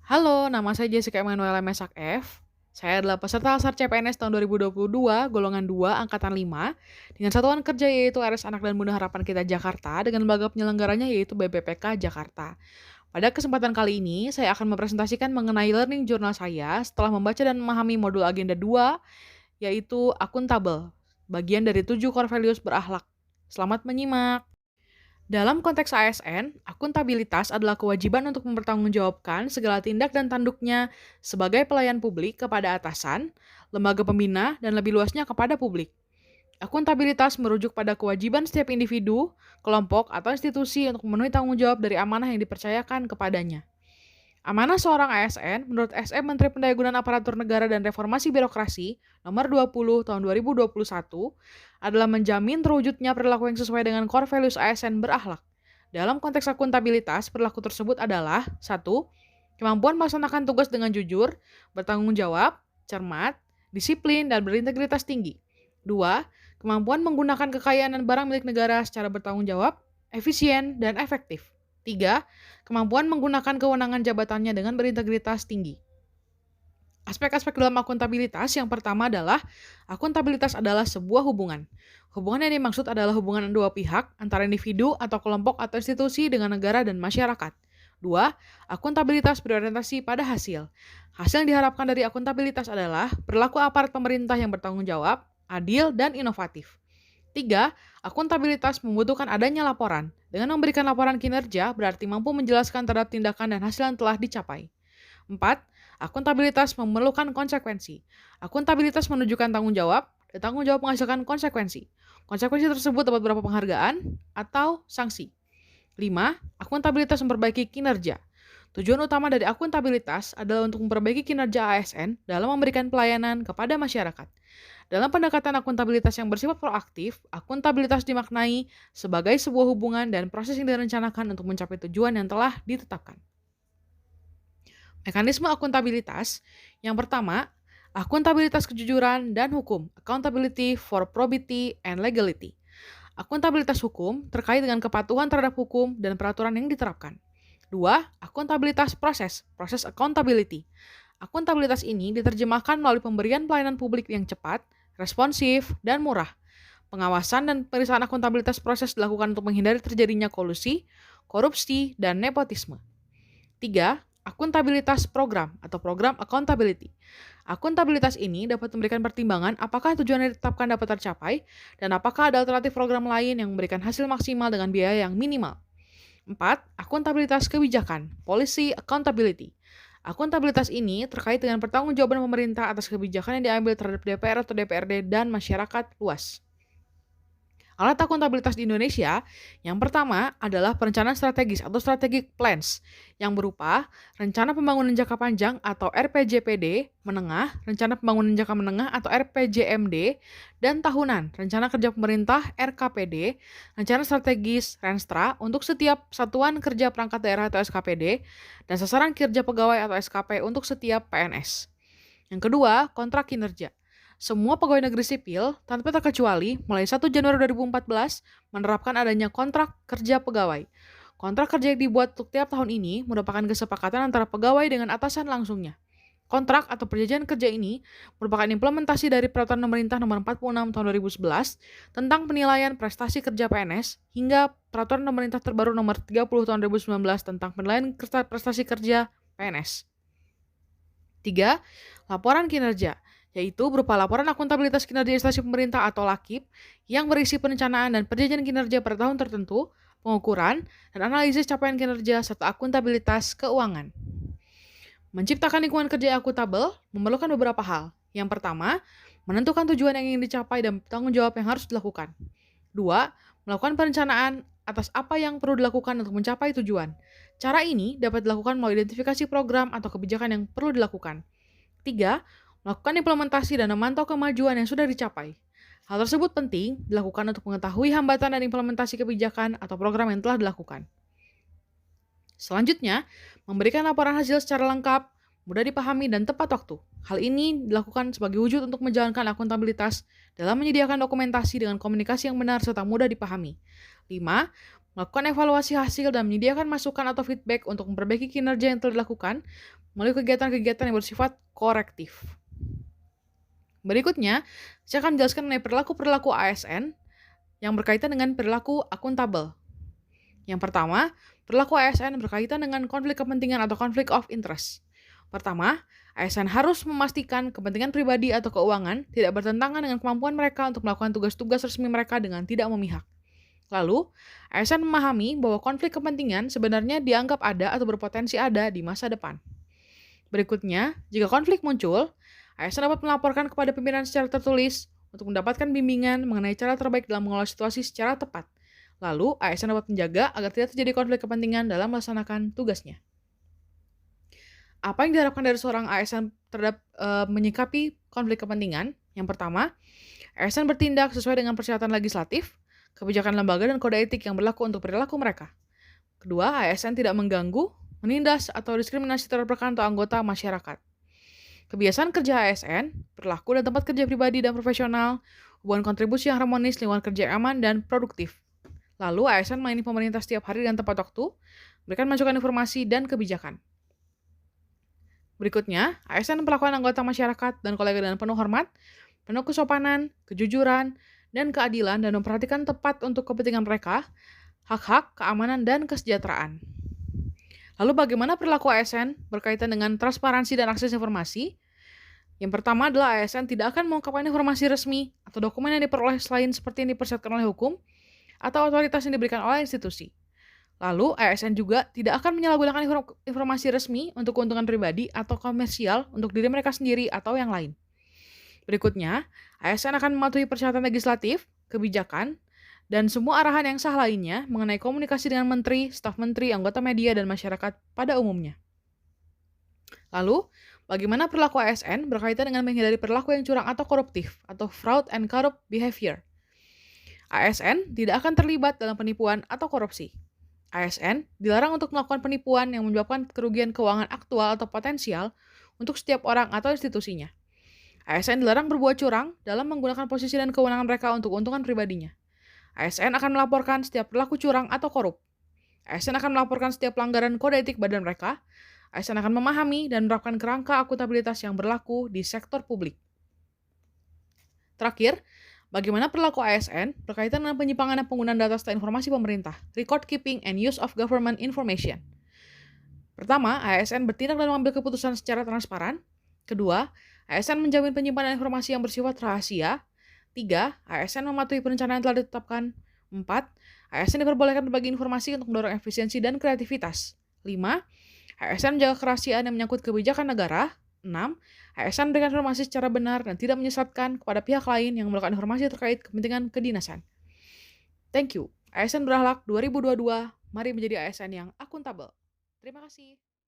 Halo, nama saya Jessica Emanuela Mesak F. Saya adalah peserta Lasar CPNS tahun 2022, golongan 2, angkatan 5, dengan satuan kerja yaitu RS Anak dan Bunda Harapan Kita Jakarta, dengan lembaga penyelenggaranya yaitu BPPK Jakarta. Pada kesempatan kali ini, saya akan mempresentasikan mengenai learning journal saya setelah membaca dan memahami modul agenda 2, yaitu akuntabel, bagian dari 7 core values berakhlak. Selamat menyimak. Dalam konteks ASN, akuntabilitas adalah kewajiban untuk mempertanggungjawabkan segala tindak dan tanduknya sebagai pelayan publik kepada atasan, lembaga pembina, dan lebih luasnya kepada publik. Akuntabilitas merujuk pada kewajiban setiap individu, kelompok, atau institusi untuk memenuhi tanggung jawab dari amanah yang dipercayakan kepadanya. Amanah seorang ASN, menurut SM Menteri Pendayagunaan Aparatur Negara dan Reformasi Birokrasi Nomor 20 Tahun 2021, adalah menjamin terwujudnya perilaku yang sesuai dengan core values ASN berakhlak. Dalam konteks akuntabilitas, perilaku tersebut adalah: 1. Kemampuan melaksanakan tugas dengan jujur, bertanggung jawab, cermat, disiplin, dan berintegritas tinggi. 2. Kemampuan menggunakan kekayaan dan barang milik negara secara bertanggung jawab, efisien, dan efektif. 3. Kemampuan menggunakan kewenangan jabatannya dengan berintegritas tinggi. Aspek-aspek dalam akuntabilitas yang pertama adalah akuntabilitas adalah sebuah hubungan. Hubungan yang dimaksud adalah hubungan dua pihak antara individu atau kelompok atau institusi dengan negara dan masyarakat. 2. Akuntabilitas berorientasi pada hasil. Hasil yang diharapkan dari akuntabilitas adalah perilaku aparat pemerintah yang bertanggung jawab, adil, dan inovatif. 3. Akuntabilitas membutuhkan adanya laporan. Dengan memberikan laporan kinerja berarti mampu menjelaskan terhadap tindakan dan hasil yang telah dicapai. 4. Akuntabilitas memerlukan konsekuensi. Akuntabilitas menunjukkan tanggung jawab, dan tanggung jawab menghasilkan konsekuensi. Konsekuensi tersebut dapat berupa penghargaan atau sanksi. 5. Akuntabilitas memperbaiki kinerja. Tujuan utama dari akuntabilitas adalah untuk memperbaiki kinerja ASN dalam memberikan pelayanan kepada masyarakat. Dalam pendekatan akuntabilitas yang bersifat proaktif, akuntabilitas dimaknai sebagai sebuah hubungan dan proses yang direncanakan untuk mencapai tujuan yang telah ditetapkan. Mekanisme akuntabilitas yang pertama, akuntabilitas kejujuran dan hukum, accountability for probity and legality. Akuntabilitas hukum terkait dengan kepatuhan terhadap hukum dan peraturan yang diterapkan. 2. Akuntabilitas proses, proses accountability. Akuntabilitas ini diterjemahkan melalui pemberian pelayanan publik yang cepat, responsif, dan murah. Pengawasan dan pemeriksaan akuntabilitas proses dilakukan untuk menghindari terjadinya kolusi, korupsi, dan nepotisme. 3. Akuntabilitas program atau program accountability. Akuntabilitas ini dapat memberikan pertimbangan apakah tujuan yang ditetapkan dapat tercapai dan apakah ada alternatif program lain yang memberikan hasil maksimal dengan biaya yang minimal. 4. Akuntabilitas kebijakan, policy accountability. Akuntabilitas ini terkait dengan pertanggungjawaban pemerintah atas kebijakan yang diambil terhadap DPR atau DPRD dan masyarakat luas. Alat akuntabilitas di Indonesia, yang pertama adalah perencanaan strategis atau strategic plans, yang berupa rencana pembangunan jangka panjang atau RPJPD, menengah, rencana pembangunan jangka menengah atau RPJMD, dan tahunan, rencana kerja pemerintah RKPD, rencana strategis Renstra untuk setiap satuan kerja perangkat daerah atau SKPD, dan sasaran kinerja pegawai atau SKP untuk setiap PNS. Yang kedua, kontrak kinerja. Semua pegawai negeri sipil, tanpa terkecuali, mulai 1 Januari 2014, menerapkan adanya kontrak kerja pegawai. Kontrak kerja yang dibuat untuk tiap tahun ini merupakan kesepakatan antara pegawai dengan atasan langsungnya. Kontrak atau perjanjian kerja ini merupakan implementasi dari Peraturan Pemerintah Nomor 46 Tahun 2011 tentang penilaian prestasi kerja PNS hingga Peraturan Pemerintah Terbaru Nomor 30 Tahun 2019 tentang penilaian prestasi kerja PNS. 3. Laporan kinerja, yaitu berupa laporan akuntabilitas kinerja instansi pemerintah atau LAKIP yang berisi perencanaan dan perjanjian kinerja pada tahun tertentu, pengukuran, dan analisis capaian kinerja serta akuntabilitas keuangan. Menciptakan lingkungan kerja yang akuntabel memerlukan beberapa hal. Yang pertama, menentukan tujuan yang ingin dicapai dan tanggung jawab yang harus dilakukan. 2. Melakukan perencanaan atas apa yang perlu dilakukan untuk mencapai tujuan. Cara ini dapat dilakukan melalui identifikasi program atau kebijakan yang perlu dilakukan. 3. Melakukan implementasi dan memantau kemajuan yang sudah dicapai. Hal tersebut penting dilakukan untuk mengetahui hambatan dan implementasi kebijakan atau program yang telah dilakukan. Selanjutnya, memberikan laporan hasil secara lengkap, mudah dipahami, dan tepat waktu. Hal ini dilakukan sebagai wujud untuk menjalankan akuntabilitas dalam menyediakan dokumentasi dengan komunikasi yang benar serta mudah dipahami. 5. Melakukan evaluasi hasil dan menyediakan masukan atau feedback untuk memperbaiki kinerja yang telah dilakukan, melalui kegiatan-kegiatan yang bersifat korektif. Berikutnya, saya akan menjelaskan mengenai perilaku-perilaku ASN yang berkaitan dengan perilaku akuntabel. Yang pertama, perilaku ASN berkaitan dengan konflik kepentingan atau conflict of interest. Pertama, ASN harus memastikan kepentingan pribadi atau keuangan tidak bertentangan dengan kemampuan mereka untuk melakukan tugas-tugas resmi mereka dengan tidak memihak. Lalu, ASN memahami bahwa konflik kepentingan sebenarnya dianggap ada atau berpotensi ada di masa depan. Berikutnya, jika konflik muncul, ASN dapat melaporkan kepada pimpinan secara tertulis untuk mendapatkan bimbingan mengenai cara terbaik dalam mengelola situasi secara tepat. Lalu, ASN dapat menjaga agar tidak terjadi konflik kepentingan dalam melaksanakan tugasnya. Apa yang diharapkan dari seorang ASN terhadap menyikapi konflik kepentingan? Yang pertama, ASN bertindak sesuai dengan persyaratan legislatif, kebijakan lembaga dan kode etik yang berlaku untuk perilaku mereka. Kedua, ASN tidak mengganggu, menindas, atau diskriminasi terhadap rekan atau anggota masyarakat. Kebiasaan kerja ASN, perilaku dan tempat kerja pribadi dan profesional, hubungan kontribusi yang harmonis, lingkungan kerja yang aman dan produktif. Lalu, ASN melayani pemerintah setiap hari dan tepat waktu, berikan masukan informasi dan kebijakan. Berikutnya, ASN memperlakukan anggota masyarakat dan kolega dengan penuh hormat, penuh kesopanan, kejujuran, dan keadilan dan memperhatikan tepat untuk kepentingan mereka, hak-hak, keamanan, dan kesejahteraan. Lalu bagaimana perilaku ASN berkaitan dengan transparansi dan akses informasi? Yang pertama adalah ASN tidak akan mengungkapkan informasi resmi atau dokumen yang diperoleh selain seperti yang dipersyaratkan oleh hukum atau otoritas yang diberikan oleh institusi. Lalu, ASN juga tidak akan menyalahgunakan informasi resmi untuk keuntungan pribadi atau komersial untuk diri mereka sendiri atau yang lain. Berikutnya, ASN akan mematuhi persyaratan legislatif, kebijakan, dan semua arahan yang sah lainnya mengenai komunikasi dengan menteri, staf menteri, anggota media, dan masyarakat pada umumnya. Lalu, bagaimana perilaku ASN berkaitan dengan menghindari perilaku yang curang atau koruptif, atau fraud and corrupt behavior? ASN tidak akan terlibat dalam penipuan atau korupsi. ASN dilarang untuk melakukan penipuan yang menyebabkan kerugian keuangan aktual atau potensial untuk setiap orang atau institusinya. ASN dilarang berbuat curang dalam menggunakan posisi dan kewenangan mereka untuk keuntungan pribadinya. ASN akan melaporkan setiap perilaku curang atau korup. ASN akan melaporkan setiap pelanggaran kode etik badan mereka. ASN akan memahami dan menerapkan kerangka akuntabilitas yang berlaku di sektor publik. Terakhir, bagaimana perilaku ASN berkaitan dengan penyimpangan dan penggunaan data serta informasi pemerintah, record keeping and use of government information. Pertama, ASN bertindak dan mengambil keputusan secara transparan. Kedua, ASN menjamin penyimpanan informasi yang bersifat rahasia. 3. ASN mematuhi perencanaan yang telah ditetapkan. 4. ASN diperbolehkan berbagi informasi untuk mendorong efisiensi dan kreativitas. 5. ASN menjaga kerahasiaan yang menyangkut kebijakan negara. 6. ASN memberikan informasi secara benar dan tidak menyesatkan kepada pihak lain yang melakukan informasi terkait kepentingan kedinasan. Thank you. ASN Berakhlak 2022, mari menjadi ASN yang akuntabel. Terima kasih.